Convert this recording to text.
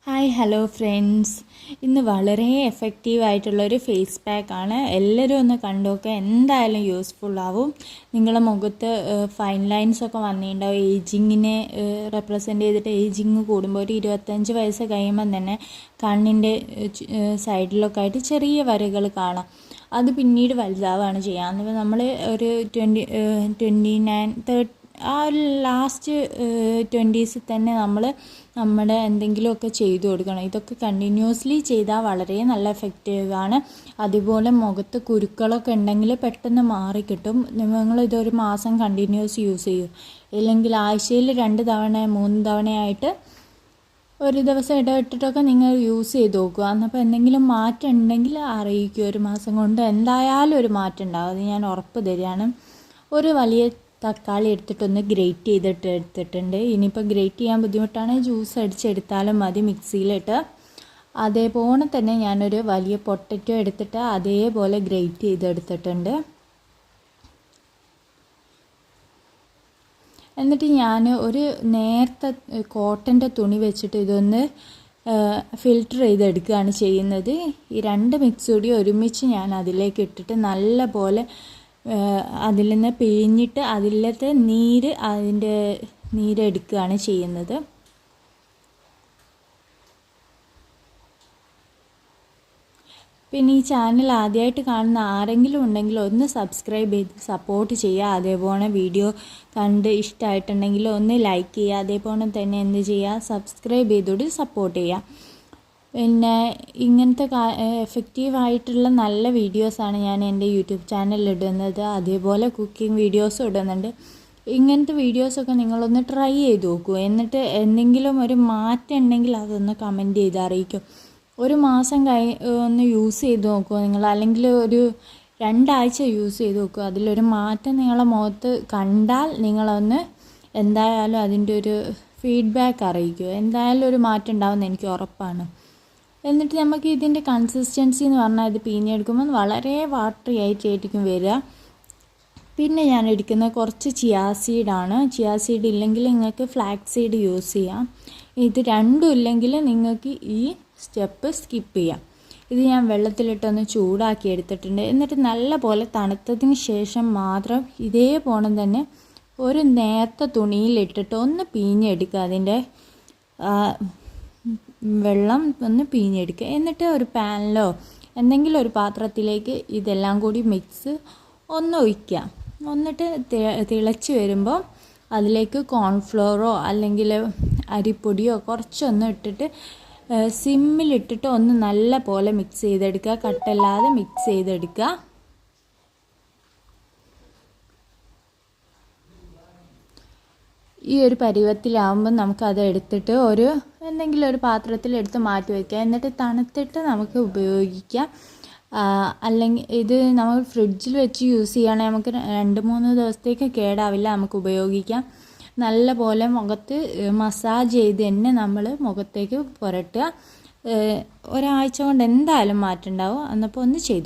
Hi hello friends, ഇന്ന് വളരെ എഫക്റ്റീവായിട്ടുള്ളൊരു face പാക്കാണ്. എല്ലാവരും ഒന്ന് കണ്ടുനോക്കുക, എന്തായാലും യൂസ്ഫുൾ ആവും. നിങ്ങളുടെ മുഖത്ത് ഫൈൻ ലൈൻസൊക്കെ വന്നിട്ടുണ്ടാവും. ഏജിങ്ങിനെ റെപ്രസെൻ്റ് ചെയ്തിട്ട് ഏജിങ് കൂടുമ്പോൾ ഒരു 25 വയസ്സ് കഴിയുമ്പം തന്നെ കണ്ണിൻ്റെ സൈഡിലൊക്കെ ആയിട്ട് ചെറിയ വരകൾ കാണാം. അത് പിന്നീട് വലുതാവുകയാണ് ചെയ്യുക. നമ്മൾ ഒരു 29-30 ആ ഒരു ലാസ്റ്റ് 20s തന്നെ നമ്മുടെ എന്തെങ്കിലുമൊക്കെ ചെയ്തു കൊടുക്കണം. ഇതൊക്കെ കണ്ടിന്യൂസ്ലി ചെയ്താൽ വളരെ നല്ല എഫക്റ്റീവാണ്. അതുപോലെ മുഖത്ത് കുരുക്കളൊക്കെ ഉണ്ടെങ്കിൽ പെട്ടെന്ന് മാറിക്കിട്ടും. നിങ്ങളിതൊരു മാസം കണ്ടിന്യൂസ് യൂസ് ചെയ്യും. ഇല്ലെങ്കിൽ ആഴ്ചയിൽ 2 തവണ 3 തവണയായിട്ട് ഒരു ദിവസം ഇടവിട്ടിട്ടൊക്കെ നിങ്ങൾ യൂസ് ചെയ്ത് നോക്കുക. എന്നപ്പോൾ എന്തെങ്കിലും മാറ്റം ഉണ്ടെങ്കിൽ അറിയിക്കുക. ഒരു മാസം കൊണ്ട് എന്തായാലും ഒരു മാറ്റം ഉണ്ടാവും, അത് ഞാൻ ഉറപ്പ് തരികയാണ്. ഒരു വലിയ തക്കാളി എടുത്തിട്ടൊന്ന് ഗ്രേറ്റ് എടുത്തിട്ടുണ്ട്. ഇനിയിപ്പോൾ ഗ്രേറ്റ് ചെയ്യാൻ ബുദ്ധിമുട്ടാണ്, ജ്യൂസ് അടിച്ചെടുത്താലും മതി മിക്സിയിലിട്ട്. അതേപോലെ തന്നെ ഞാനൊരു വലിയ പൊട്ടറ്റോ എടുത്തിട്ട് അതേപോലെ ഗ്രേറ്റ് ചെയ്തെടുത്തിട്ടുണ്ട്. എന്നിട്ട് ഞാൻ ഒരു നേർത്ത കോട്ടൻ്റെ തുണി വെച്ചിട്ട് ഇതൊന്ന് ഫിൽറ്റർ ചെയ്തെടുക്കുകയാണ് ചെയ്യുന്നത്. ഈ 2 മിക്സ് കൂടി ഒരുമിച്ച് ഞാൻ അതിലേക്ക് ഇട്ടിട്ട് നല്ല പോലെ അതിൽ നിന്ന് പിഴിഞ്ഞിട്ട് അതിലത്തെ നീരെടുക്കുകയാണ് ചെയ്യുന്നത്. പിന്നെ ഈ ചാനൽ ആദ്യമായിട്ട് കാണുന്ന ആരെങ്കിലും ഉണ്ടെങ്കിൽ ഒന്ന് സബ്സ്ക്രൈബ് ചെയ്ത് സപ്പോർട്ട് ചെയ്യുക. അതേപോലെ വീഡിയോ കണ്ട് ഇഷ്ടമായിട്ടുണ്ടെങ്കിൽ ഒന്ന് ലൈക്ക് ചെയ്യുക. അതേപോലെ തന്നെ എന്ത് ചെയ്യുക, സബ്സ്ക്രൈബ് ചെയ്തോട് സപ്പോർട്ട് ചെയ്യുക. പിന്നെ ഇങ്ങനത്തെ എഫക്റ്റീവായിട്ടുള്ള നല്ല വീഡിയോസാണ് ഞാൻ എൻ്റെ യൂട്യൂബ് ചാനലിൽ ഇടുന്നത്. അതേപോലെ കുക്കിംഗ് വീഡിയോസും ഇടുന്നുണ്ട്. ഇങ്ങനത്തെ വീഡിയോസൊക്കെ നിങ്ങളൊന്ന് ട്രൈ ചെയ്ത് നോക്കൂ. എന്നിട്ട് എന്തെങ്കിലും ഒരു മാറ്റം ഉണ്ടെങ്കിൽ അതൊന്ന് കമൻറ്റ് ചെയ്ത് അറിയിക്കും. ഒരു മാസം ഒന്ന് യൂസ് ചെയ്ത് നോക്കുക നിങ്ങൾ, അല്ലെങ്കിൽ ഒരു 2 ആഴ്ച യൂസ് ചെയ്ത് നോക്കുക. അതിലൊരു മാറ്റം നിങ്ങളെ മുഖത്ത് കണ്ടാൽ നിങ്ങളൊന്ന് എന്തായാലും അതിൻ്റെ ഒരു ഫീഡ്ബാക്ക് അറിയിക്കുക. എന്തായാലും ഒരു മാറ്റം ഉണ്ടാവുമെന്ന് എനിക്ക് ഉറപ്പാണ്. എന്നിട്ട് നമുക്ക് ഇതിൻ്റെ കൺസിസ്റ്റൻസി എന്ന് പറഞ്ഞാൽ ഇത് പിഴിഞ്ഞെടുക്കുമ്പോൾ വളരെ വാട്ടറി ആയിട്ടായിരിക്കും വരിക. പിന്നെ ഞാൻ എടുക്കുന്ന കുറച്ച് ചിയാ സീഡാണ്. ചിയാ സീഡ് ഇല്ലെങ്കിൽ നിങ്ങൾക്ക് ഫ്ലാക്സ് സീഡ് യൂസ് ചെയ്യാം. ഇത് രണ്ടും ഇല്ലെങ്കിൽ നിങ്ങൾക്ക് ഈ സ്റ്റെപ്പ് സ്കിപ്പ് ചെയ്യാം. ഇത് ഞാൻ വെള്ളത്തിലിട്ടൊന്ന് ചൂടാക്കി എടുത്തിട്ടുണ്ട്. എന്നിട്ട് നല്ല പോലെ തണുത്തതിന് ശേഷം മാത്രം ഇതേപോലെ തന്നെ ഒരു നേർത്ത തുണിയിലിട്ടിട്ട് ഒന്ന് പിഴിഞ്ഞെടുക്കുക. അതിൻ്റെ വെള്ളം ഒന്ന് പിഴിഞ്ഞെടുക്കുക. എന്നിട്ട് ഒരു പാനിലോ എന്തെങ്കിലും ഒരു പാത്രത്തിലേക്ക് ഇതെല്ലാം കൂടി മിക്സ് ഒന്ന് ഒഴിക്കുക. എന്നിട്ട് തിളച്ച് വരുമ്പോൾ അതിലേക്ക് കോൺഫ്ലോറോ അല്ലെങ്കിൽ അരിപ്പൊടിയോ കുറച്ചൊന്ന് ഇട്ടിട്ട് സിമ്മിലിട്ടിട്ട് ഒന്ന് നല്ല പോലെ മിക്സ് ചെയ്തെടുക്കുക. കട്ടല്ലാതെ മിക്സ് ചെയ്തെടുക്കുക. ഈ ഒരു പരുവത്തിലാവുമ്പോൾ നമുക്കത് എടുത്തിട്ട് എന്തെങ്കിലും ഒരു പാത്രത്തിൽ എടുത്ത് മാറ്റി വയ്ക്കുക. എന്നിട്ട് തണുത്തിട്ട് നമുക്ക് ഉപയോഗിക്കാം. അല്ലെങ്കിൽ ഇത് നമ്മൾ ഫ്രിഡ്ജിൽ വെച്ച് യൂസ് ചെയ്യുകയാണെങ്കിൽ നമുക്ക് 2-3 ദിവസത്തേക്ക് കേടാവില്ല, നമുക്ക് ഉപയോഗിക്കാം. നല്ല പോലെ മുഖത്ത് മസാജ് ചെയ്ത് തന്നെ നമ്മൾ മുഖത്തേക്ക് പുരട്ടുക. ഒരാഴ്ച കൊണ്ട് എന്തായാലും മാറ്റം ഉണ്ടാവും. എന്നപ്പോൾ ഒന്ന് ചെയ്തു.